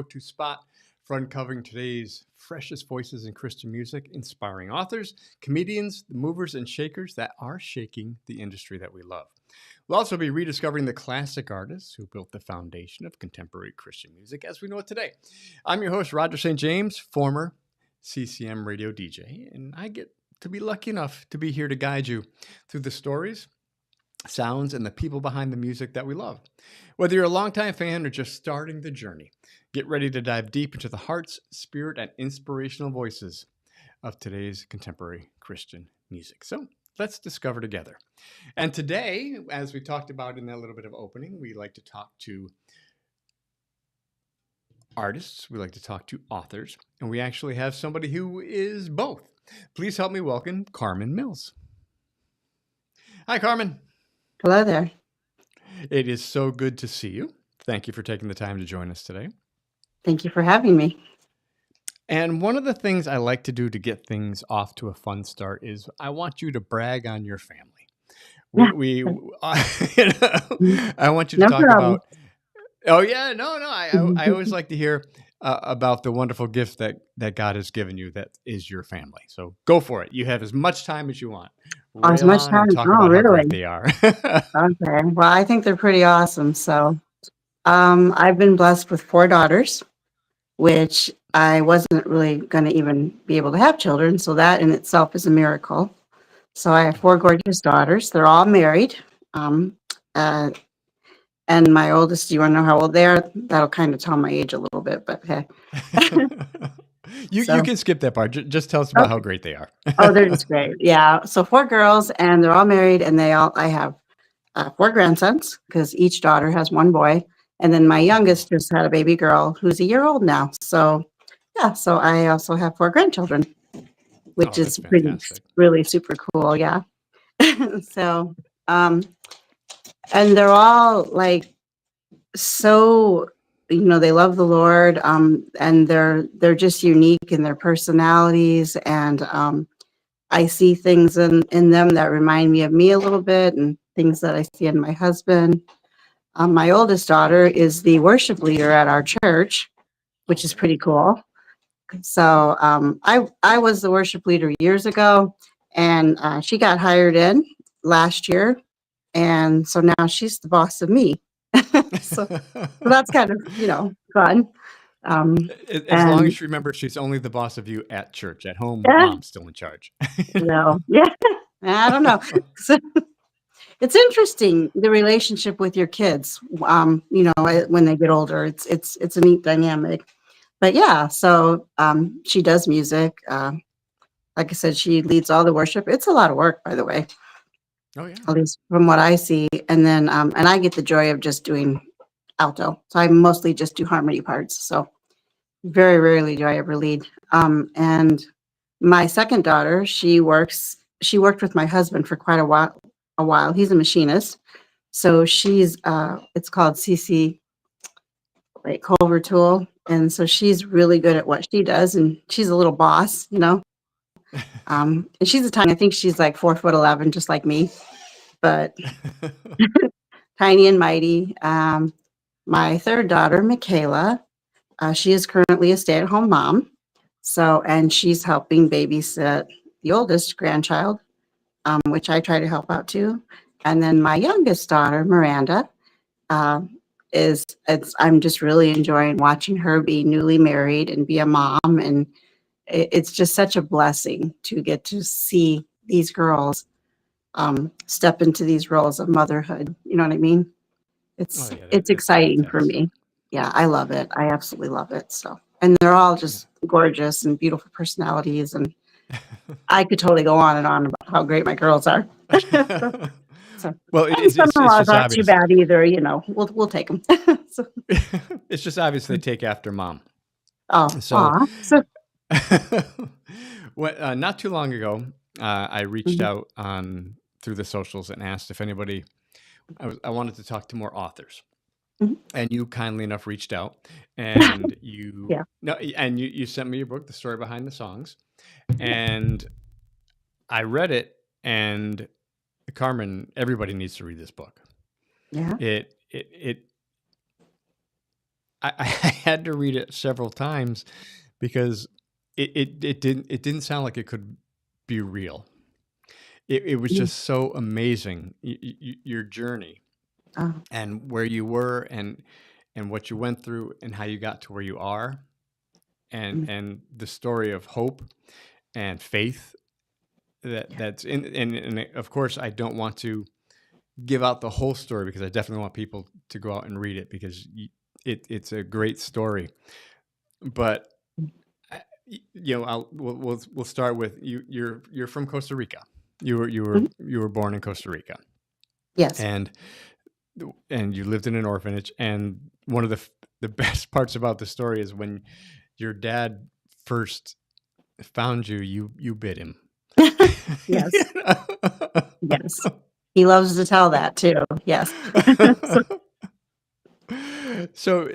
go-to spot for uncovering today's freshest voices in Christian music, inspiring authors, comedians, the movers and shakers that are shaking the industry that we love. We'll also be rediscovering the classic artists who built the foundation of contemporary Christian music as we know it today. I'm your host, Roger St. James, former CCM radio DJ, and I get to be lucky enough to be here to guide you through the stories, sounds, and the people behind the music that we love. Whether you're a longtime fan or just starting the journey, get ready to dive deep into the hearts, spirit, and inspirational voices of today's contemporary Christian music. So let's discover together. And today, as we talked about in that little bit of opening, we like to talk to artists, we like to talk to authors, and we actually have somebody who is both. Please help me welcome Carmen Mills. Hi, Carmen. Hello there. It is so good to see you. Thank you for taking the time to join us today. Thank you for having me. And one of the things I like to do to get things off to a fun start is I want you to brag on your family. You know, I want you to No talk problem. about. Oh yeah, no. I always like to hear about the wonderful gift that God has given you that is your family. So go for it. You have as much time as you want. As Rail much on and time. talk Oh, about how great really? they are. Okay. Well, I think they're pretty awesome. So, I've been blessed with 4 daughters, which I wasn't really going to even be able to have children. So that in itself is a miracle. So I have 4 gorgeous daughters. They're all married. Um, uh, and my oldest, do you want to know how old they are? That'll kind of tell my age a little bit, but okay. You So, can skip that part. Just tell us about how great they are. oh, they're just great. Yeah. So 4 girls, and they're all married, and I have 4 grandsons because each daughter has 1 boy. And then my youngest just had a baby girl who's a year old now. So, yeah. So I also have 4 grandchildren, which Oh, that's is fantastic. really super cool. Yeah. So, um, and they're all like so, they love the Lord, and they're just unique in their personalities, and I see things in them that remind me of me a little bit, and things that I see in my husband. My oldest daughter is the worship leader at our church, which is pretty cool. So I was the worship leader years ago, and she got hired in last year, and so now she's the boss of me. So that's kind of fun. As long as And you remember, she's only the boss of you at church. At home, yeah, mom's still in charge. well, yeah, I don't know. So, it's interesting, the relationship with your kids, when they get older. It's a neat dynamic. But yeah, so she does music. Like I said, she leads all the worship. It's a lot of work, by the way, Oh yeah. at least from what I see. And then and I get the joy of just doing alto. So I mostly just do harmony parts. So very rarely do I ever lead. And my second daughter, she worked with my husband for quite a while. He's a machinist. So she's it's called CC, like Culver Tool. And so she's really good at what she does, and she's a little boss. And she's a tiny, I think she's like 4'11", just like me, but tiny and mighty. My third daughter, Michaela, she is currently a stay-at-home mom. So, and she's helping babysit the oldest grandchild, which I try to help out too. And then my youngest daughter, Miranda, um, I'm just really enjoying watching her be newly married and be a mom, and it's just such a blessing to get to see these girls step into these roles of motherhood. You know what I mean? Oh It's yeah, it's it's exciting for fantastic. me. Yeah, I love it. I absolutely love it. So, and they're all just gorgeous and beautiful personalities, and I could totally go on and on about how great my girls are. So, Well, and it's son-in-laws just aren't too obvious. bad either. We'll take them. So, It's just obvious they take after mom. oh, So, aw. So, not too long ago, I reached mhm, out through the socials and asked if anybody. I wanted to talk to more authors, mhm. and you kindly enough reached out, and you Yeah. no, and you sent me your book, The Story Behind the Songs, and I read it, and Carmen, everybody needs to read this book. Yeah. It I had to read it several times because it didn't sound like it could be real. It was Mm. just so amazing, your journey Oh, and where you were and what you went through and how you got to where you are, mm, and the story of hope and faith yeah. that's in. And of course, I don't want to give out the whole story because I definitely want people to go out and read it because it's a great story. But we'll start with you. You're from Costa Rica. Mhm. You were born in Costa Rica, Yes. and you lived in an orphanage. And one of the best parts about the story is when your dad first found you, you bit him. Yes. You know? Yes. He loves to tell that too. Yes. So, So,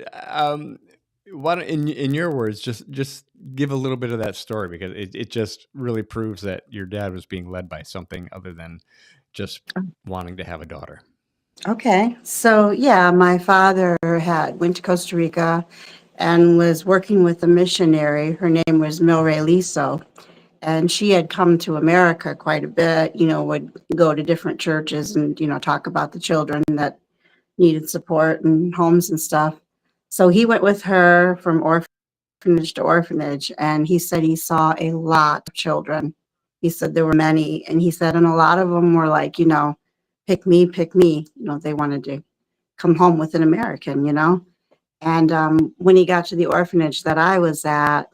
why don't, in your words, just give a little bit of that story because it just really proves that your dad was being led by something other than just wanting to have a daughter. okay. So yeah, my father had went to Costa Rica and was working with a missionary. Her name was Milray Liso. And she had come to America quite a bit, would go to different churches and, talk about the children that needed support and homes and stuff. So he went with her from orphanage to orphanage, and he said he saw a lot of children. He said there were many, and he said, and a lot of them were like, pick me, pick me. They wanted to come home with an American. And when he got to the orphanage that I was at,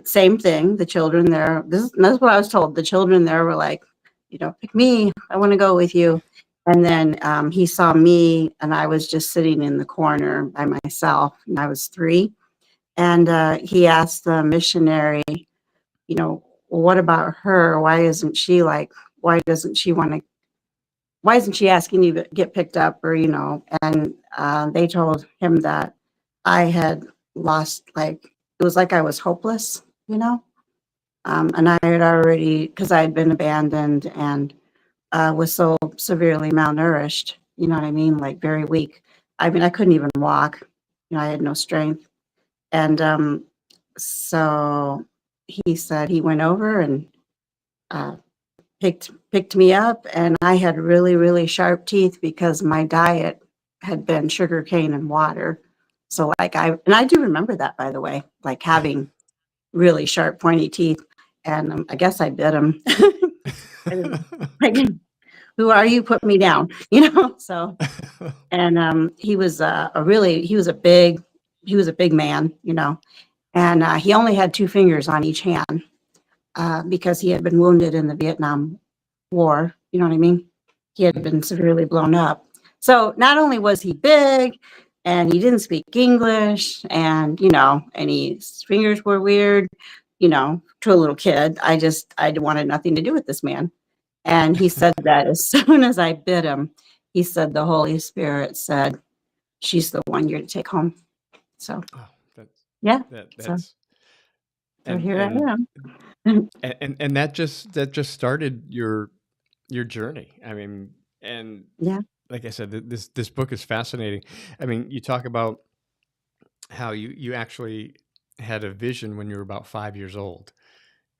same thing. The children there, that's what I was told. The children there were like, pick me. I want to go with you. And then he saw me, and I was just sitting in the corner by myself, and I was 3. And he asked the missionary, well, what about her? Why isn't she like, why doesn't she want to, why isn't she asking you to get picked up? And they told him that I had lost, like, it was like I was hopeless, you know? And I had already, because I had been abandoned and was so severely malnourished, you know what I mean? Like very weak. I mean, I couldn't even walk. I had no strength. And so he said he went over and uh, picked me up, and I had really, really sharp teeth because my diet had been sugar cane and water. So like and I do remember that, by the way, like having really sharp, pointy teeth. And I guess I bit him. Like, who are you? Put me down, So, and he was he was a big man, and he only had 2 fingers on each hand because he had been wounded in the Vietnam War. You know what I mean? He had been severely blown up. So not only was he big, and he didn't speak English, and and his fingers were weird, to a little kid. I wanted nothing to do with this man. And he said that as soon as I bit him, he said the Holy Spirit said, "She's the one you're to take home." So Oh, that's yeah, so that's so and here and I am. and that just started your journey. I mean, and Yeah, like I said, this book is fascinating. I mean, you talk about how you actually had a vision when you were about 5 years old,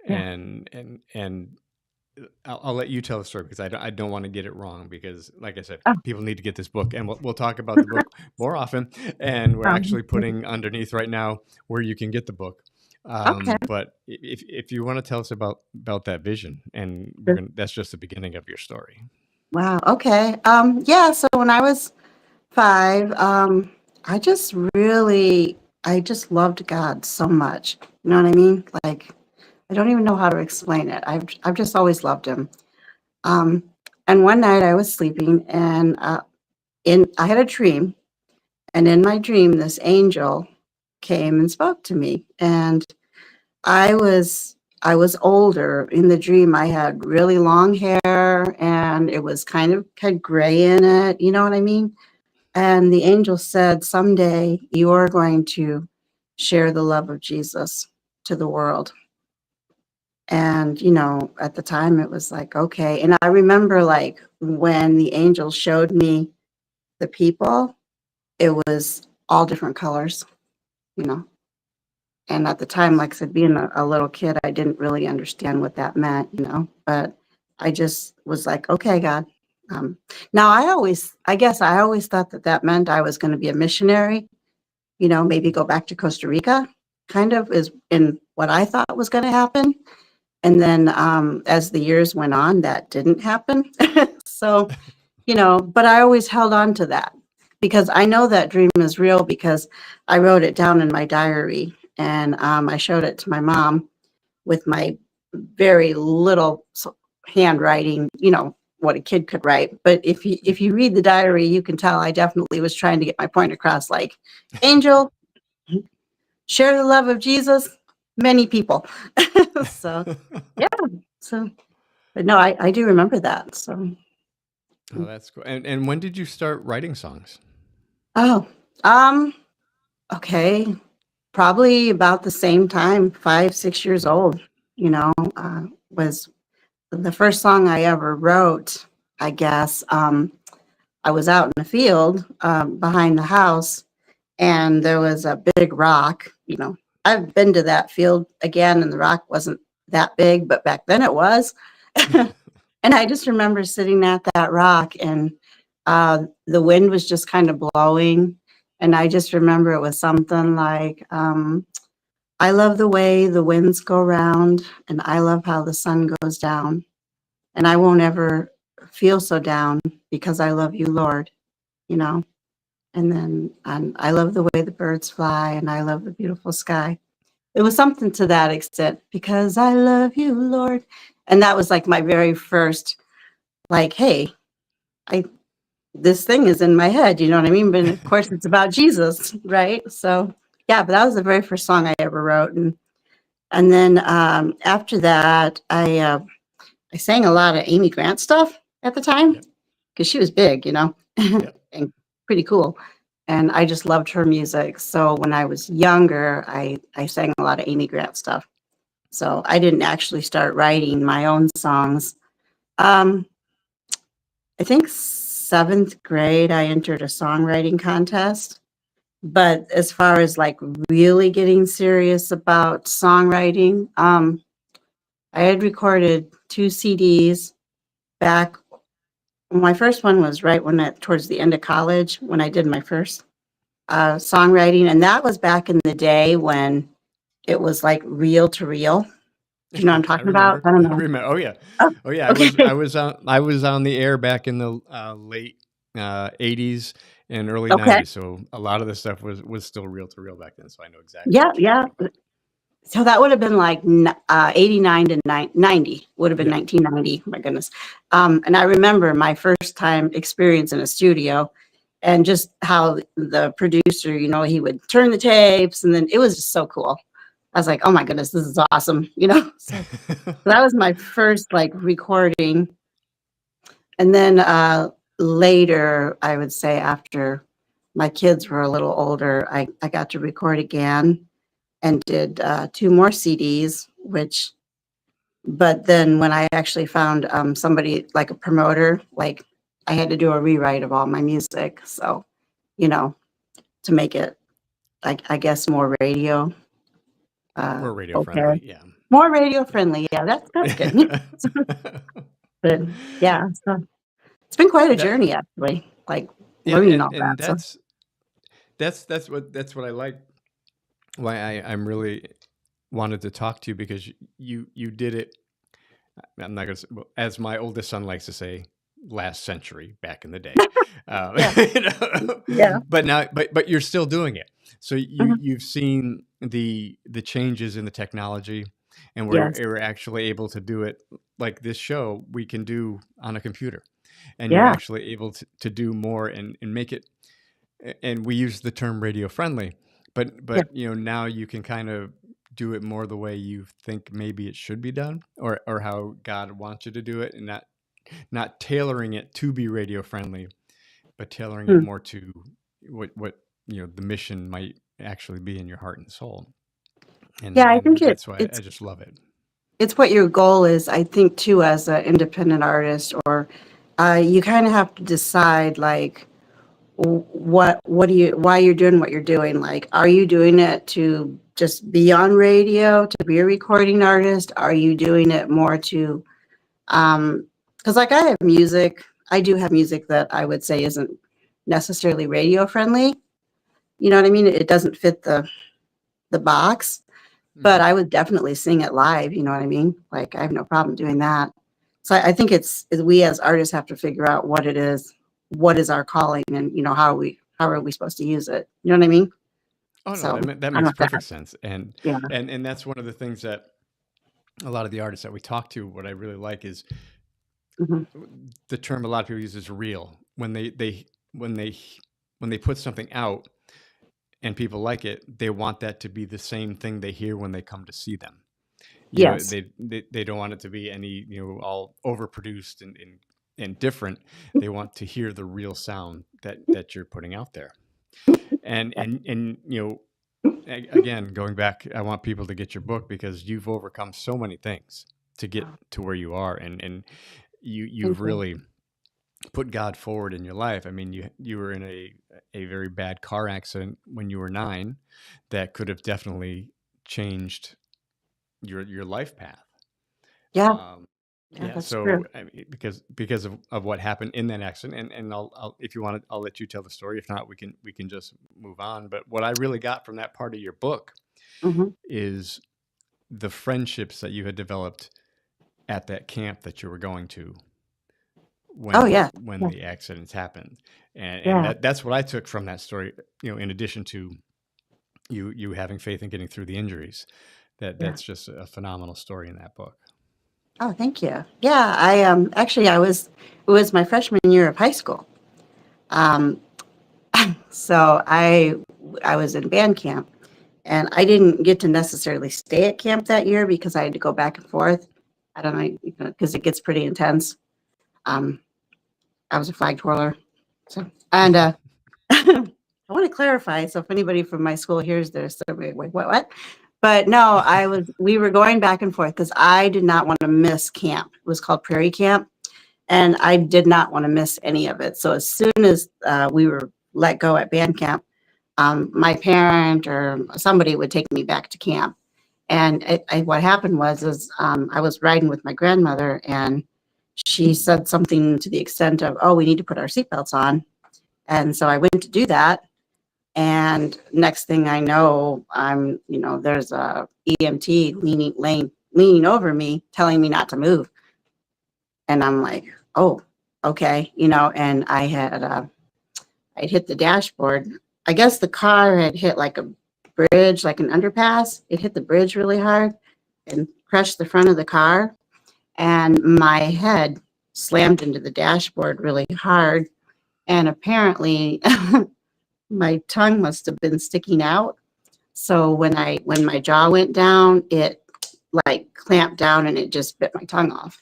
yeah. and I'll let you tell the story because I don't want to get it wrong because, like I said, Oh, people need to get this book, and we'll talk about the book more often. And we're actually putting underneath right now where you can get the book. okay. But if you want to tell us about that vision, and that's just the beginning of your story. Wow. Okay. Yeah. So when I was 5, I just really, I just loved God so much. You know what I mean? Like, I don't even know how to explain it. I've just always loved Him. Um, and one night I was sleeping, and I had a dream, and in my dream, this angel came and spoke to me, and I was I was older. In the dream, I had really long hair, and it was kind of had gray in it. You know what I mean? And the angel said, someday you are going to share the love of Jesus to the world. And, at the time it was like, okay. And I remember like when the angel showed me the people, it was all different colors, you know. And at the time, like I said, being a little kid, I didn't really understand what that meant, you know. But I just was like, okay, God. Um, Now, I guess I always thought that that meant I was going to be a missionary, you know, maybe go back to Costa Rica, kind of is in what I thought was going to happen. And then as the years went on, that didn't happen. So, you know, but I always held on to that because I know that dream is real because I wrote it down in my diary and I showed it to my mom with my very little handwriting, you know, what a kid could write. But if you read the diary, you can tell I definitely was trying to get my point across like, Angel, share the love of Jesus, many people. So, yeah. So, but no, I do remember that. So, Oh, that's cool. And when did you start writing songs? oh, um, okay, probably about the same time, 5, 6 years old. You know, was the first song I ever wrote. I guess I was out in the field behind the house, and there was a big rock. You know, I've been to that field again, and the rock wasn't that big, but back then it was. And I just remember sitting at that rock, and the wind was just kind of blowing. And I just remember it was something like, I love the way the winds go round, and I love how the sun goes down. And I won't ever feel so down because I love you, Lord, you know? And then I love the way the birds fly, and I love the beautiful sky. It was something to that extent, because I love you, Lord. And that was like my very first, like, hey, I this thing is in my head, you know what I mean? But of course, it's about Jesus, right? So, yeah, but that was the very first song I ever wrote, and then after that, I sang a lot of Amy Grant stuff at the time Yep. because she was big, you know, Yep. and pretty cool. And I just loved her music. So when I was younger, I sang a lot of Amy Grant stuff. So I didn't actually start writing my own songs. Um, I think seventh grade, I entered a songwriting contest. But as far as like really getting serious about songwriting, I had recorded 2 CDs back. My first one was right when towards the end of college when I did my first songwriting, and that was back in the day when it was like reel to reel. Do you know what I'm I talking about? remember. I don't I know. remember. Oh yeah. Oh, Oh yeah. okay. I was on the air back in the late '80s and early Okay. '90s. So a lot of the stuff was still reel to reel back then. So I know exactly Yeah, what you're yeah. talking about. So that would have been like 89 to 90, would have been Yep. 1990. My goodness. And I remember my first time experience in a studio and just how the producer, you know, he would turn the tapes and then it was just so cool. I was like, oh my goodness, this is awesome, you know? So that was my first like recording. And then later, I would say after my kids were a little older, I got to record again and did 2 more CDs, which, but then when I actually found somebody like a promoter, like I had to do a rewrite of all my music. So, you know, to make it, I guess, more radio, More radio okay. friendly. Yeah. More radio Yeah. friendly. Yeah, that's good. Yeah. But yeah, so it's been quite a that journey actually, like yeah, learning all and that. So, that's what I like. Why I'm really wanted to talk to you because you did it. I'm not gonna well, as my oldest son likes to say, last century back in the day. yeah, You know? yeah, But now, but you're still doing it. So mhm, you've seen the changes in the technology, and yes, we're actually able to do it like this show we can do on a computer, and you're yeah, actually able to do more and make it. And we use the term radio friendly, yeah, but you know now you can kind of do it more the way you think maybe it should be done, or how God wants you to do it, and not tailoring it to be radio friendly, but tailoring it mm. more to what you know the mission might actually be in your heart and soul. Yeah. I And think that's why it's I just love it. it's what your goal is. I think too, as an independent artist, or you kind of have to decide like what do you, why you're doing what you're doing. Like, are you doing it to just be on radio, to be a recording artist? Are you doing it more to, because like I do have music that I would say isn't necessarily radio friendly. You know what I mean? It doesn't fit the box, but Hmm. I would definitely sing it live. You know what I mean? Like, I have no problem doing that. So I think we as artists have to figure out what it is, what is our calling, and how are we supposed to use it? You know what I mean? Oh no, So that I don't know makes if that. perfect sense, Yeah. and that's one of the things that a lot of the artists that we talk to, what I really like is Hmm. the term a lot of people use is real. When they when they put something out and people like it, they want that to be the same thing they hear when they come to see them. Yes. They don't want it to be any, all overproduced and different. They want to hear the real sound that you're putting out there. And again, going back, I want people to get your book because you've overcome so many things to get to where you are, and Thank you've you. really put God forward in your life. I mean, you were in a very bad car accident when you were 9 that could have definitely changed your life path. Yeah. Um, Yeah. yeah, That's true. so I mean, because of what happened in that accident, and I'll if you want to, I'll let you tell the story. If not, we can just move on. But what I really got from that part of your book Hmm. is the friendships that you had developed at that camp that you were going to Oh when yeah. when Yeah. the accidents happened, and Yeah. that's what I took from that story. In addition to you having faith in getting through the injuries, Yeah. that's just a phenomenal story in that book. Oh, thank you. Yeah. I actually it was my freshman year of high school. Um, so I was in band camp. And I didn't get to necessarily stay at camp that year because I had to go back and forth. I don't know, because it gets pretty intense. Um, I was a flag twirler. So, and I want to clarify. So if anybody from my school hears this, they'll be like, what? But no, we were going back and forth because I did not want to miss camp. It was called Prairie Camp. And I did not want to miss any of it. So as soon as we were let go at band camp, my parent or somebody would take me back to camp. And what happened is I was riding with my grandmother, and she said something to the extent of, "Oh, we need to put our seatbelts on." And so I went to do that. And next thing I know, there's a EMT leaning over me, telling me not to move. And I'm like, "Oh, okay," And I'd hit the dashboard. I guess the car had hit like a bridge, like an underpass. It hit the bridge really hard and crushed the front of the car. And my head slammed into the dashboard really hard. And apparently, my tongue must have been sticking out. So when my jaw went down, it like clamped down and it just bit my tongue off.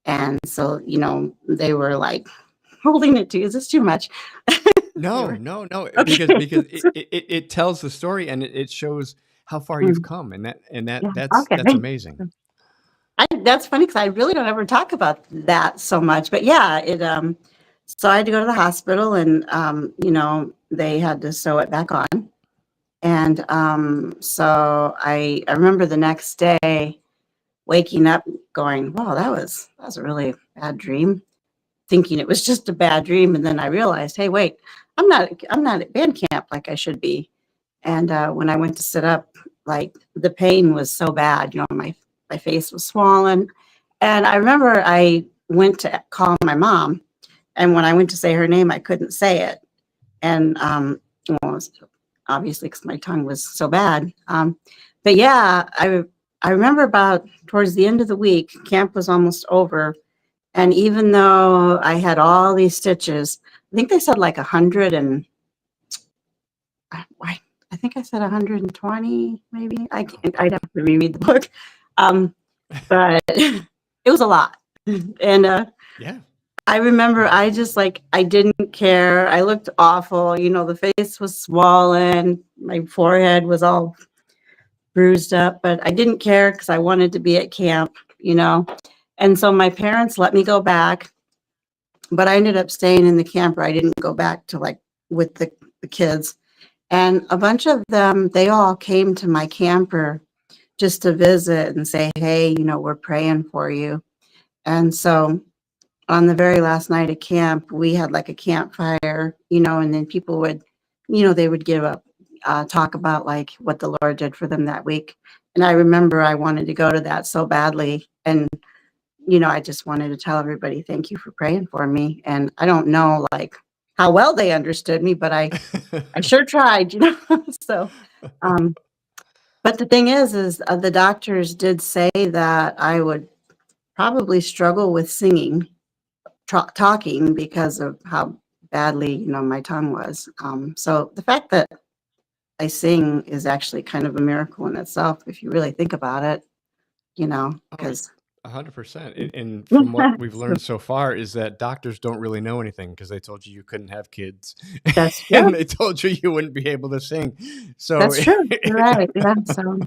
And so, they were like holding it to, is this too much? They No, were no, no, okay. because it tells the story and it shows how far you've Mm, come, yeah. that's Okay. amazing. That's funny because I really don't ever talk about that so much. But yeah, so I had to go to the hospital, and they had to sew it back on. And so I remember the next day waking up going, "Wow, that was a really bad dream," thinking it was just a bad dream. And then I realized, hey, wait, I'm not at band camp like I should be. And when I went to sit up, like the pain was so bad, my face was swollen. And I remember I went to call my mom, and when I went to say her name, I couldn't say it. And well, it was obviously because my tongue was so bad. But yeah, I remember about towards the end of the week, camp was almost over, and even though I had all these stitches, I think they said like 100 and I think I said 120, maybe. Oh I'd wow. have to reread the book. Um, but it was a lot. And Yeah. I remember I just like, I didn't care. I looked awful. The face was swollen. My forehead was all bruised up, but I didn't care because I wanted to be at camp. And so my parents let me go back, but I ended up staying in the camper. I didn't go back to like with the kids. And a bunch of them, they all came to my camper just to visit and say, hey, we're praying for you. And so on the very last night of camp, we had like a campfire, and then people would, they would give up, talk about like what the Lord did for them that week. And I remember I wanted to go to that so badly. And, I just wanted to tell everybody, thank you for praying for me. And I don't know like how well they understood me, but I sure tried, so, um, but the thing is the doctors did say that I would probably struggle with singing, talking because of how badly, my tongue was. So the fact that I sing is actually kind of a miracle in itself, if you really think about it, Oh, because 100%. And from what we've so learned so far is that doctors don't really know anything because they told you couldn't have kids that's and true. they told you wouldn't be able to sing. So, That's true. You're right. Yeah. So,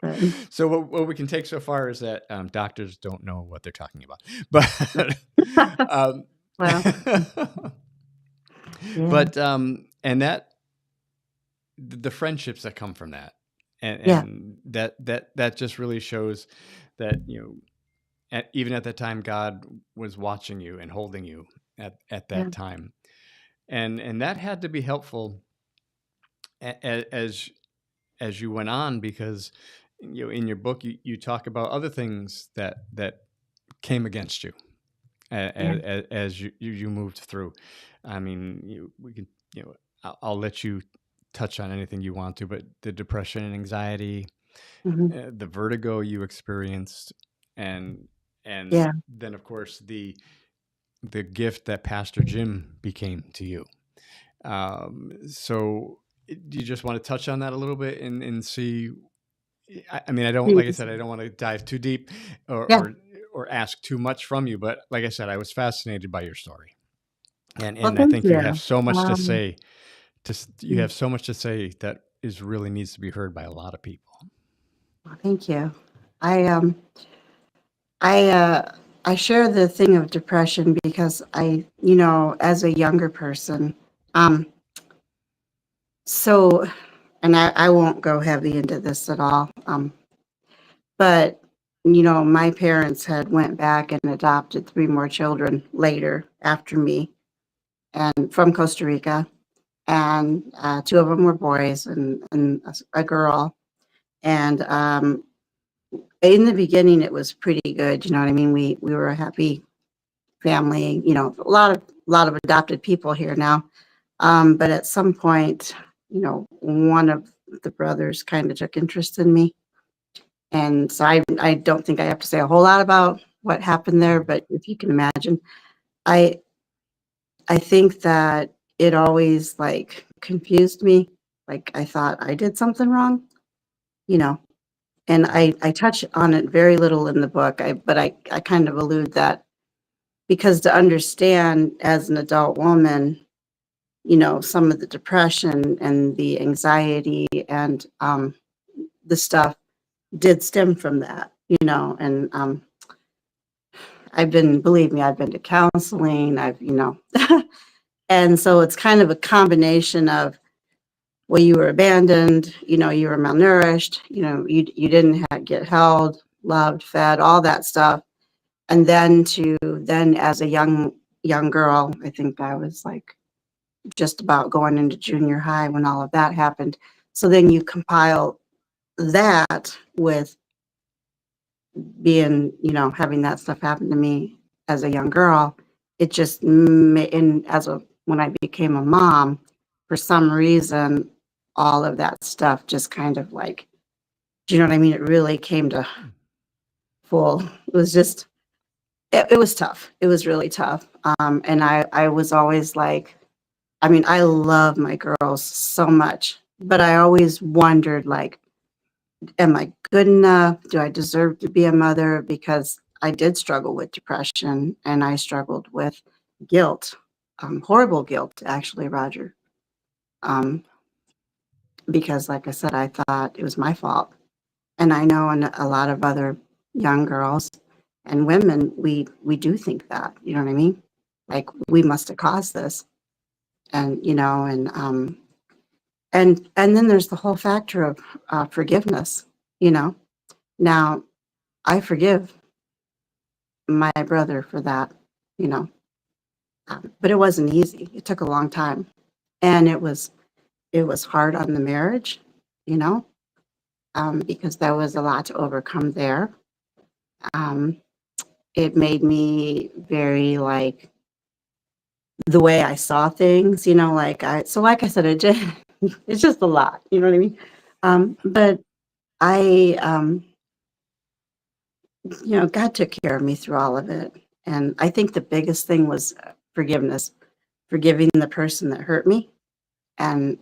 but, so what we can take so far is that doctors don't know what they're talking about. But, um, well, yeah, but, and that the friendships that come from that, yeah, and that just really shows that even at that time, God was watching you and holding you at yeah. that time, and that had to be helpful as you went on because in your book you talk about other things that came against you Yeah. as you moved through. I mean, we can I'll let you touch on anything you want to, but the depression and anxiety, Mhm. the vertigo you experienced, and Yeah. then of course the gift that Pastor Jim became to you. So, do you just want to touch on that a little bit and see? I mean, I don't, like I Yes. said, I don't want to dive too deep or, Yeah. or or ask too much from you, but like I said, I was fascinated by your story, Well, and I thank think you have you. so much to Um, say. You mm, have so much to say that is really needs to be heard by a lot of people. well, thank you. I um I share the thing of depression because as a younger person, um, so, and I won't go heavy into this at all, but my parents had went back and adopted three more children later after me, and from Costa Rica, and two of them were boys and a girl, and in the beginning it was pretty good. You know what I mean? We were a happy family. A lot of adopted people here now. But at some point, one of the brothers kind of took interest in me, and so I don't think I have to say a whole lot about what happened there. But if you can imagine, I I think that it always like confused me. Like I thought I did something wrong, you know. And Mhm. I touch on it very little in the book. But I kind of allude that because to understand as an adult woman, some of the depression and the anxiety and the stuff did stem from that, and believe me, I've been to counseling, and so it's kind of a combination of, well, you were abandoned, you were malnourished, you didn't get held, loved, fed, all that stuff. And then as a young girl, I think I was like just about going into junior high when all of that happened. So then you compile that with having that stuff happen to me as a young girl. It just, and when I became a mom, for some reason, all of that stuff just kind of like, do you know what I mean? It really came to full. It was just, it was tough. It was really tough. And I was always like, I mean, I love my girls so much, but I always wondered, like, am I good enough? Do I deserve to be a mother? Because I did struggle with depression and I struggled with guilt, horrible guilt, actually, Roger. Um, because, like I said, I thought it was my fault. And I know in a lot of other young girls and women, we do think that, you know what I mean? Like, we Mhm. must have caused this. and and then there's the whole factor of forgiveness. You know, now I forgive my brother for that. You know, but it wasn't easy. It took a long time, and it was hard on the marriage. You know, because there was a lot to overcome there. Um, it made me very like the way I saw things, like I said, it's just a lot, you know what I mean? But I, God took care of me through all of it. And I think the biggest thing was forgiveness, forgiving the person that hurt me and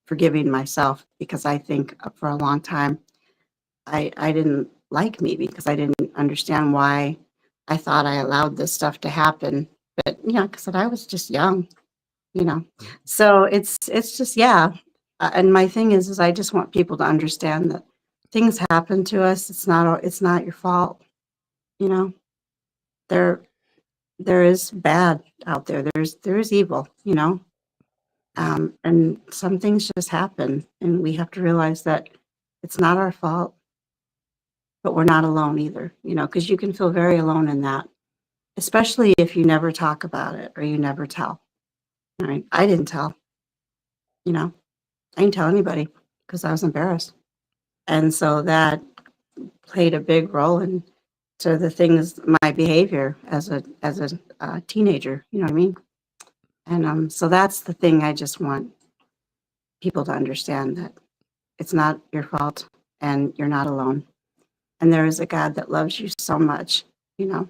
forgiving myself because I think for a long time I didn't like me because I didn't understand why I thought I allowed this stuff to happen. But, because I was just young. You know? Yeah. So it's just yeah. And my thing is I just want people to understand that things happen to us. It's not your fault, you know? There there is bad out there. There is evil, you know? Yeah. And some things just happen, and we have to realize that it's not our fault, but we're not alone either, because you can feel very alone in that, especially if you never talk about it or you never tell, right? I didn't tell, you know? I didn't tell anybody because I was embarrassed. And so that played a big role in to the things my behavior as a teenager, you know what I mean? And so that's the thing I just want people to understand that it's not your fault and you're not alone. And there is a God that loves you so much, you know.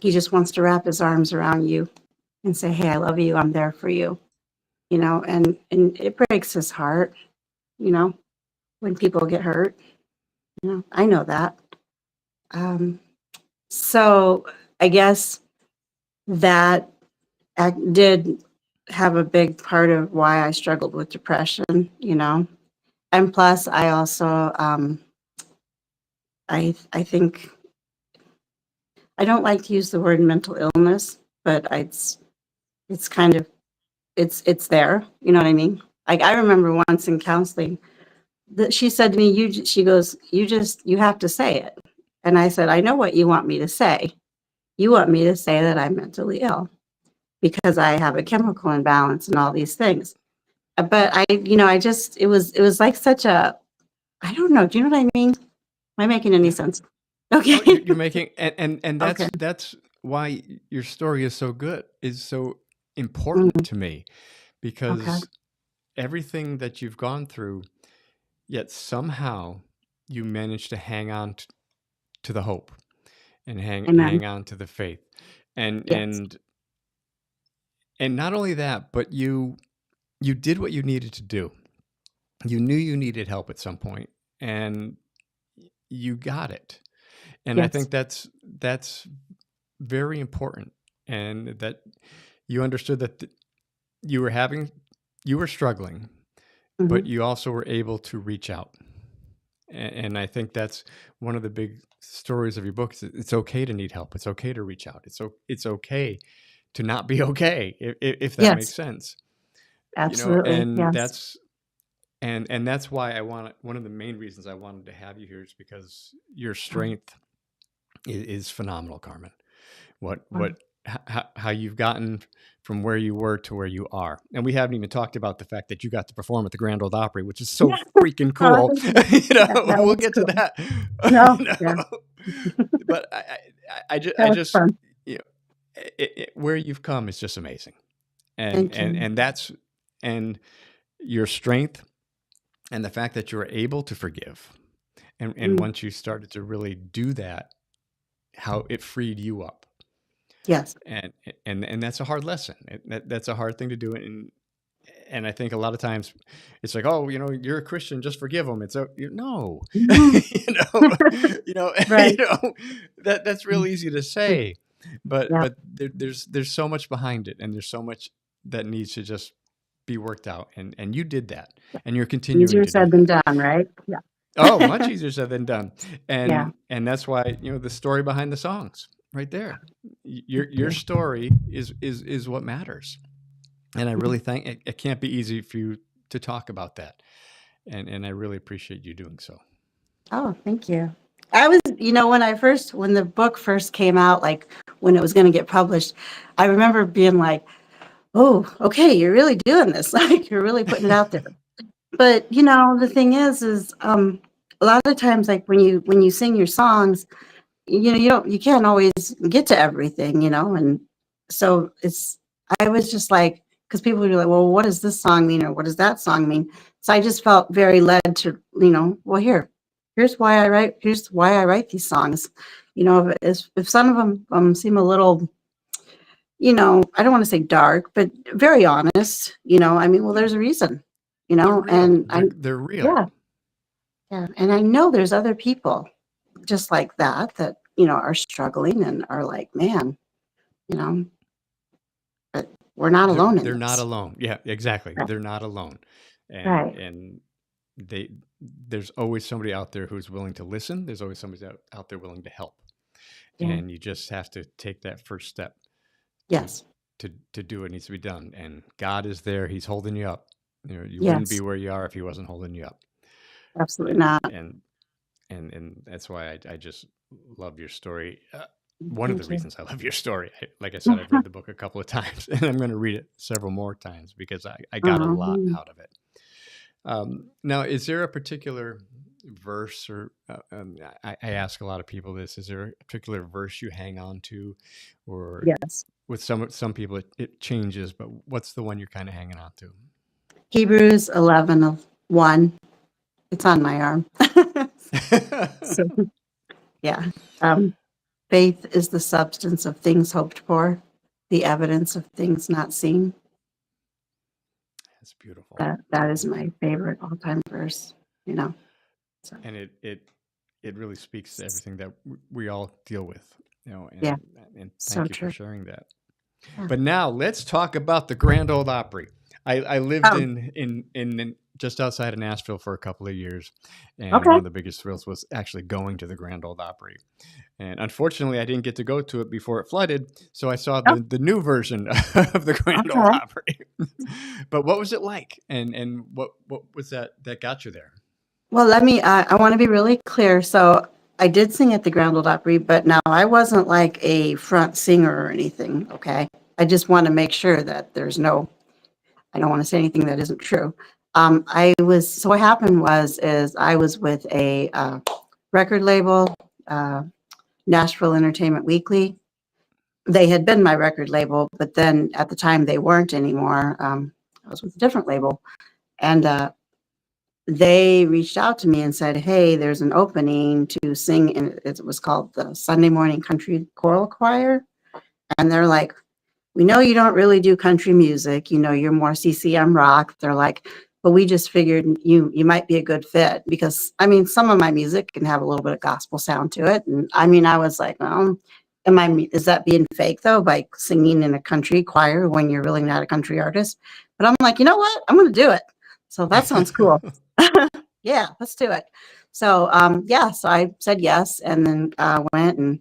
He just wants to wrap his arms around you and say, "Hey, I love you. I'm there for you." And it breaks his heart, you know, when people get hurt. I know that. Um, so I guess that did have a big part of why I struggled with depression. And plus, I also, I think I don't like to use the word mental illness, but it's kind of it's there. You know what I mean? Like I remember once in counseling that she said to me, she goes, you have to say it," and I said, "I know what you want me to say. You want me to say that I'm mentally ill because I have a chemical imbalance and all these things." But I just it was like such a I don't know. Do you know what I mean? Am I making any Yeah. sense? Oh, Okay. you're making, and Okay. that's why your story is so good, is so important Mhm. to me, Okay. because everything that you've gone through, yet somehow you managed to hang on to the hope and hang Amen. on to the faith, and Yes. and and not only that, but you did what you needed to do. You knew you needed help at some point, and you got it. And I Yes. think that's very important, and that you understood that you were having you were struggling, but Mhm. you also were able to reach out. And I think that's one of the big stories of your book. It's okay to need help. It's okay to reach out. It's okay to not be okay, if that makes Yes. sense. Absolutely. And Yes. that's why I want one of the main reasons I wanted to have you here is because your Um, strength is phenomenal, Carmen. What um, how you've gotten from where you were to where you are. And we haven't even talked about the fact that you got to perform at the Grand Old Opry, which is so freaking oh, cool. thank you. Yeah, that We'll was get to cool. that. No. No. Yeah. But That I was just, fun. you know, where you've come is just amazing. And Thank and you. and that's and your strength and the fact that you were able to forgive. And Mm. once you started to really do that, how it freed you up. Yes. and and that's a hard lesson. That's a hard thing to do. And I think a lot of times it's like, oh, you're a Christian, just forgive them. It's no, Mhm. you know, Right. that's real easy to say, Yeah. but there's so much behind it, and there's so much that needs to just be worked out, and you did that, and you're continuing Easier to do said than that. done, right? Yeah. Oh, much easier said than done. Yeah. And that's why, the story behind the songs right there. Your Yeah. story is what matters. And I really think it can't be easy for you to talk about that. And I really appreciate you doing so. Oh, thank you. I was, when the book first came out, like when it was going to get published, I remember being like, oh, okay, you're really doing this. Like you're really putting it out there. But, the thing is, a lot of times, like when you sing your songs, you can't always get to everything, and so I was just like, because people would be like, well, what does this song mean, or what does that song mean? So I just felt very led to, well, here's why I write these songs. If some of them seem a little, I don't want to say dark, but very honest, I mean, well, Yeah, there's a reason, they're real. and They're real. yeah, yeah, and I know there's other people just like that, are struggling and are like, man, you know, but we're not alone in They're not this. alone. Yeah, exactly. Right. They're not alone. Right. And they there's always somebody out there who's willing to listen. There's always somebody out there willing to help. Yeah. And you just have to take that first step to Yes. to do what needs to be done. And God is there. He's holding you up. You wouldn't be Yes. where you are if he wasn't holding you up. Absolutely And not. and and that's why I just love your story. One of the Thank you. reasons I love your story, like I said, I've read the book a couple of times, and I'm going to read it several more times because I got a lot Um, out of it. Now, is there a particular verse, or I ask a lot of people this: is there a particular verse you hang on to, or yes. with some people it changes, but what's the one you're kind of hanging on to? Hebrews 11 of 1. It's on my arm. So, yeah. Um, Faith is the substance of things hoped for, the evidence of things not seen. That's beautiful. That is my favorite all-time verse, you know. So, And it really speaks to everything that we all deal with, yeah, and so thank you for true. sharing that. Yeah. But now let's talk about the Grand Ole Opry. I lived Oh, in just outside of Nashville for a couple of years, and one okay. of the biggest thrills was actually going to the Grand Ole Opry. And unfortunately, I didn't get to go to it before it flooded, so I saw Oh, the new version of the Grand Ole okay. Opry. But what was it like, and what was that got you there? Well, I want to be really clear. So I did sing at the Grand Ole Opry, but now I wasn't like a front singer or anything. Okay. I just want to make sure that I don't want to say anything that isn't true. So what happened is I was with a record label, uh, Nashville Entertainment Weekly. They had been my record label, but then at the time they weren't anymore. I was with a different label. And they reached out to me and said, "Hey, there's an opening to sing." In, it was called the Sunday Morning Country Choral Choir. And they're like, "We know you don't really do country music. You're more CCM rock." They're like, "But we just figured you might be a good fit because I mean, some of my music can have a little bit of gospel sound to it." And I mean, I was like, "Well, is that being fake though by singing in a country choir when you're really not a country artist?" But I'm like, you know what? I'm going to do it. So that sounds cool. Yeah, let's do it. So yeah, so I said yes, and then went and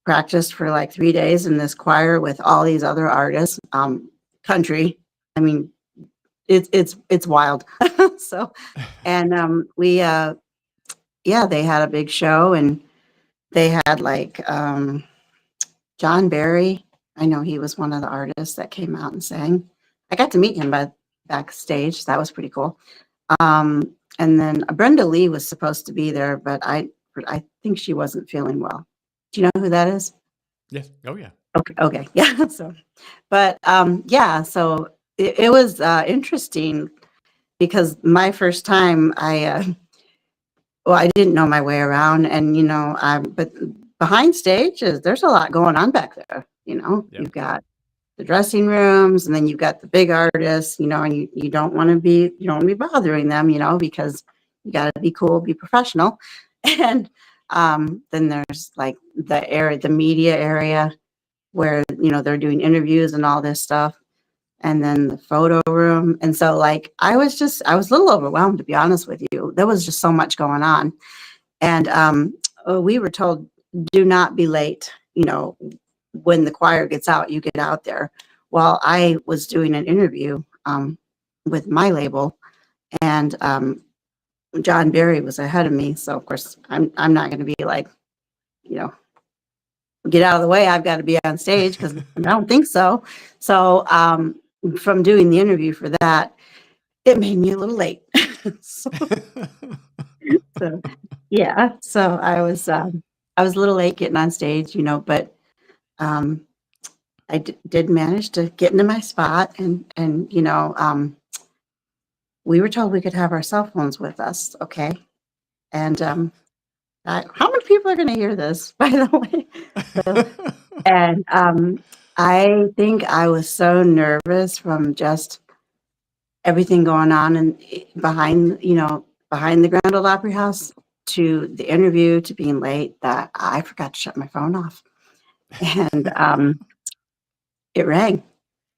practiced for like 3 days in this choir with all these other artists, country. I mean, it's wild. So, and we yeah, they had a big show, and they had like John Barry. I know he was one of the artists that came out and sang. I got to meet him backstage. So that was pretty cool. And then Brenda Lee was supposed to be there, but I think she wasn't feeling well. Do you know who that is? Yes. Oh yeah. Okay, okay, yeah. So, but yeah, so it was interesting because my first time, well, I didn't know my way around, and but behind stage there's a lot going on back there. Yep. You've got the dressing rooms, and then you've got the big artists, and you don't want to be bothering them, because you got to be cool, be professional. And then there's like the media area where they're doing interviews and all this stuff, and then the photo room. And so like I was a little overwhelmed, to be honest with you. There was just so much going on. And we were told, do not be late. When the choir gets out, you get out there. Well, I was doing an interview with my label, and John Barry was ahead of me. So of course, I'm not going to be like, you know, get out of the way. I've got to be on stage because I don't think so. So from doing the interview for that, it made me a little late. so, so yeah, so I was a little late getting on stage, but um, I did manage to get into my spot, and we were told we could have our cell phones with us, okay? And how many people are going to hear this, by the way? So, and I think I was so nervous from just everything going on and behind the Grand Ole Opry House to the interview to being late that I forgot to shut my phone off, and it rang.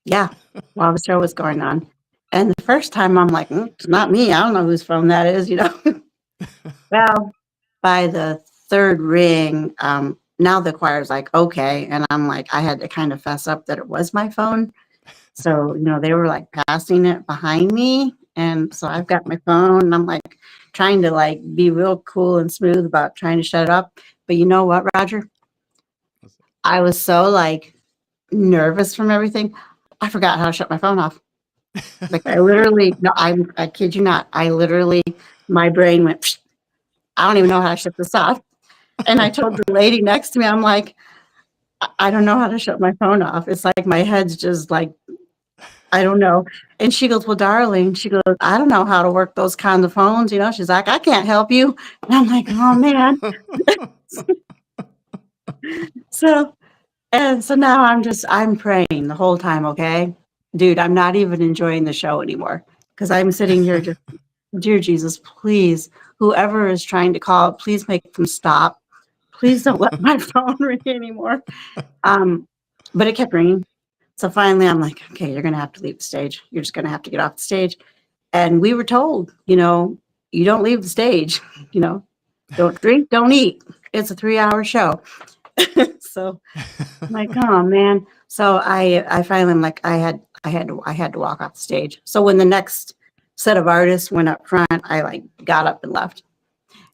Yeah, while the show was going on. And the first time I'm like, it's not me. I don't know whose phone that is. Well, by the third ring, now the choir's like, okay. And I'm like, I had to kind of fess up that it was my phone. So, they were like passing it behind me. And so I've got my phone and I'm like trying to like be real cool and smooth about trying to shut it up. But you know what, Roger? I was so like nervous from everything. I forgot how to shut my phone off. Like I literally, no, I kid you not. I literally, my brain went, Psh, I don't even know how to shut this off. And I told the lady next to me, I'm like, I don't know how to shut my phone off. It's like my head's just like, I don't know. And she goes, well, darling, she goes, I don't know how to work those kinds of phones. She's like, I can't help you. And I'm like, oh man. So, and so now I'm praying the whole time. Okay, dude, I'm not even enjoying the show anymore because I'm sitting here just, dear Jesus, please, whoever is trying to call, please make them stop. Please don't let my phone ring anymore. But it kept ringing. So finally, I'm like, okay, you're going to have to leave the stage. You're just going to have to get off the stage. And we were told, you don't leave the stage, you know, don't drink, don't eat. It's a 3-hour show. So I'm like, oh man. So I finally am like, I had to walk off the stage. So when the next set of artists went up front, I like got up and left.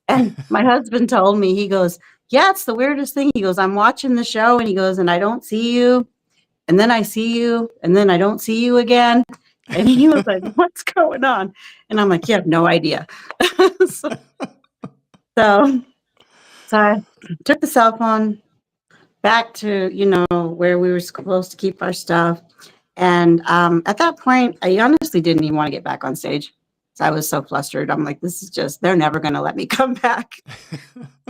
And my husband told me, he goes, yeah, it's the weirdest thing. He goes, I'm watching the show and he goes, and I don't see you. And then I see you and then I don't see you again. And he was like, what's going on? And I'm like, you have no idea. so, so I took the cell phone back to, where we were supposed to keep our stuff. And at that point, I honestly didn't even want to get back on stage. So I was so flustered. I'm like, this is just, they're never going to let me come back.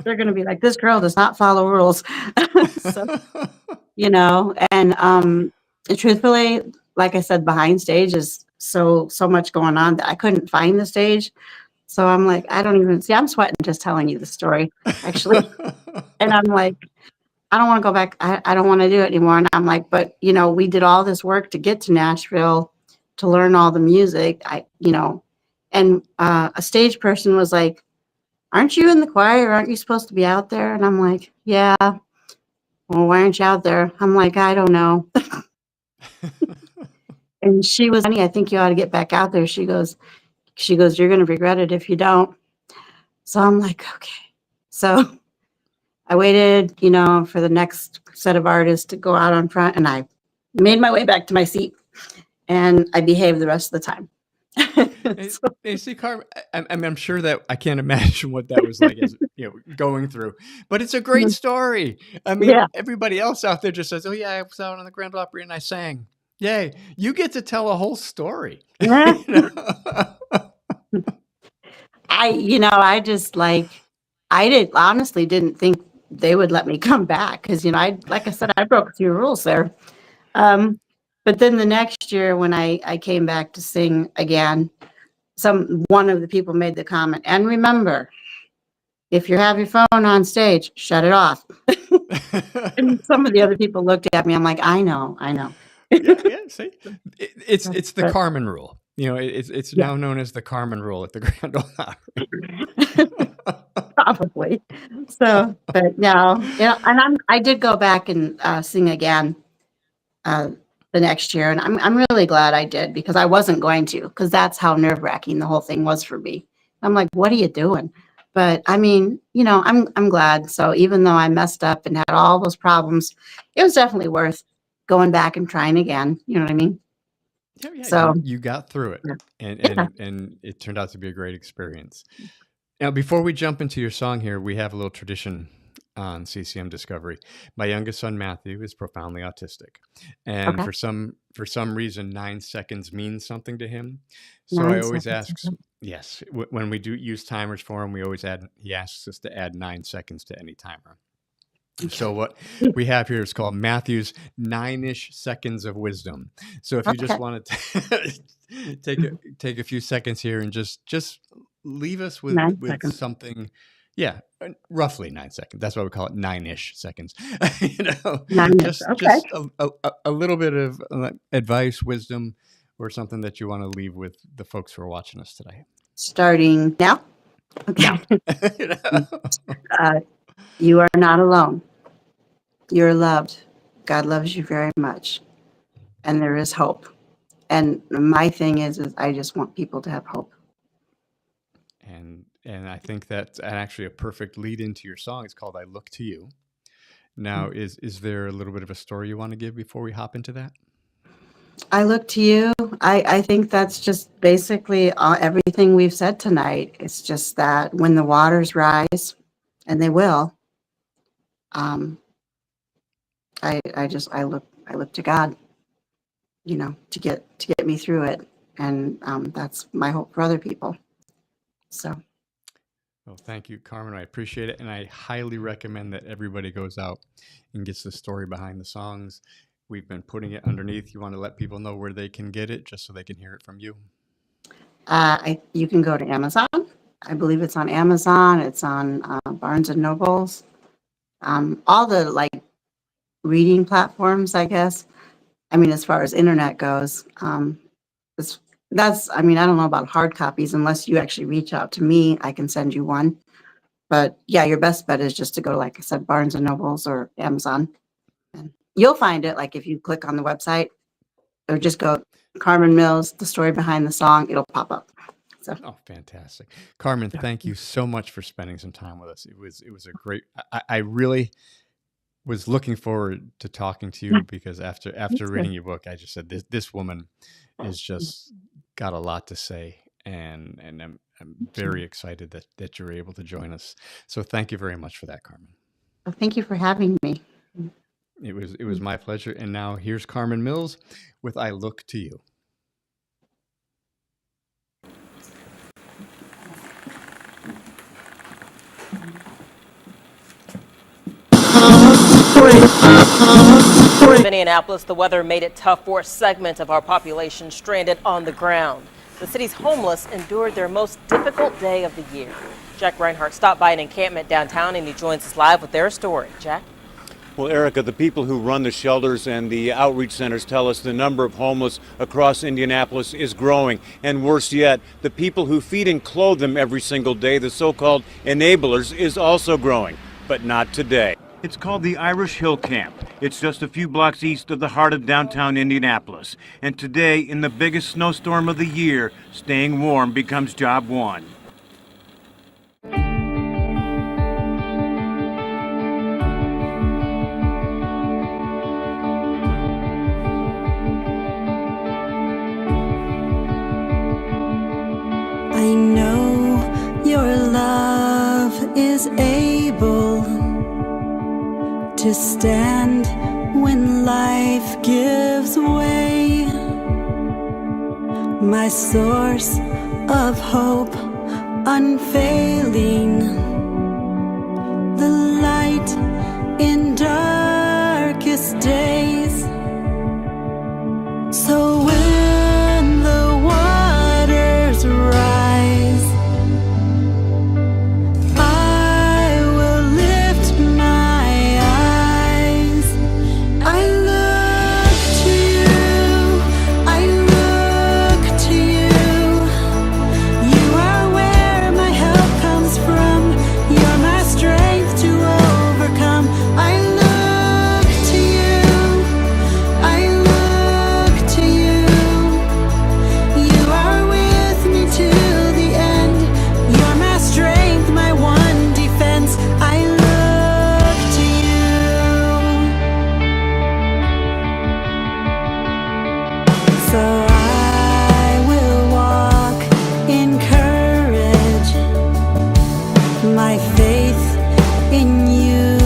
They're going to be like, this girl does not follow rules. so, and truthfully, like I said, behind stage is so much going on that I couldn't find the stage. So I'm like, I don't even see, I'm sweating just telling you the story, actually. And I'm like, I don't want to go back. I don't want to do it anymore. And I'm like, but we did all this work to get to Nashville to learn all the music. And a stage person was like, aren't you in the choir? Aren't you supposed to be out there? And I'm like, yeah. Well, why aren't you out there? I'm like, I don't know. And she was funny. I think you ought to get back out there. She goes, you're going to regret it if you don't. So I'm like, okay. So I waited, for the next set of artists to go out on front, and I made my way back to my seat, and I behaved the rest of the time. And, So, and see, Carmen, I'm sure that I can't imagine what that was like as going through, but it's a great story. I mean, yeah. everybody else out there just says, "Oh yeah, I was out on the Grand Ole Opry and I sang." Yay! You get to tell a whole story. Yeah. You know? I just like, honestly didn't think they would let me come back because, like I said, I broke a few rules there. Um, but then the next year when I came back to sing again, one of the people made the comment, and remember, if you have your phone on stage, shut it off. And some of the other people looked at me. I'm like, I know. Yeah, yeah. See, it's the But Carmen rule. It's yeah, now known as the Carmen rule at the Grand Ole Opry. probably. So, but no, and I did go back and sing again the next year. And I'm really glad I did, because I wasn't going to, because that's how nerve-wracking the whole thing was for me. I'm like, what are you doing? But I mean, I'm glad. So even though I messed up and had all those problems, it was definitely worth going back and trying again. You know what I mean? Yeah, yeah, So you got through it, yeah. and Yeah. and it turned out to be a great experience. Now, before we jump into your song here, we have a little tradition on CCM Discovery. My youngest son Matthew is profoundly autistic, and Okay. for some reason, 9 seconds means something to him. So I Nine always seconds. ask, yes, when we do use timers for him, we always add. He asks us to add 9 seconds to any timer. So what we have here is called Matthew's 9-ish seconds of wisdom. So if you just Okay. want to take a few seconds here and just leave us with 9 seconds. something, yeah, roughly 9 seconds. That's why we call it 9-ish seconds. you know, 9 minutes. just Okay. just a little bit of advice, wisdom, or something that you want to leave with the folks who are watching us today. Starting now. Okay. Now, you know? You are not alone. You're loved. God loves you very much. And there is hope. And my thing is I just want people to have hope. And I think that's actually a perfect lead into your song. It's called "I Look to You." Now, is there a little bit of a story you want to give before we hop into that? I look to you. I think that's just basically everything we've said tonight. It's just that when the waters rise, and they will, um, I look to God, to get me through it, and that's my hope for other people. So Well, thank you, Carmen. I appreciate it, and I highly recommend that everybody goes out and gets the story behind the songs. We've been putting it underneath. You want to let people know where they can get it, just so they can hear it from you. you can go to Amazon. I believe it's on Amazon. It's on Barnes and Nobles. All the reading platforms, I guess. I mean, as far as internet goes, it's, I mean, I don't know about hard copies unless you actually reach out to me. I can send you one. But yeah, your best bet is just to go, like I said, Barnes and Nobles or Amazon. And you'll find it, like if you click on the website or just go Carmen Mills, the story behind the song, it'll pop up. So Oh, fantastic, Carmen! Thank you so much for spending some time with us. It was a great. I really was looking forward to talking to yeah, you because after that's good. reading your book, I just said this woman is just got a lot to say, and I'm very excited that you're able to join us. So thank you very much for that, Carmen. Well, thank you for having me. It was my pleasure. And now here's Carmen Mills with "I Look to You." Minneapolis, the weather made it tough for a segment of our population stranded on the ground. The city's homeless endured their most difficult day of the year. Jack Reinhart stopped by an encampment downtown and he joins us live with their story. Jack? Well, Erica, the people who run the shelters and the outreach centers tell us the number of homeless across Indianapolis is growing. And worse yet, the people who feed and clothe them every single day, the so-called enablers, is also growing. But not today. It's called the Irish Hill Camp. It's just a few blocks east of the heart of downtown Indianapolis. And today, in the biggest snowstorm of the year, staying warm becomes job one. I know your love is able to stand when life gives way. My source of hope unfailing, the light in darkest days. So when the waters rise, I will lift my eyes. I look to you, I look to you. You are where my help comes from. my faith in you.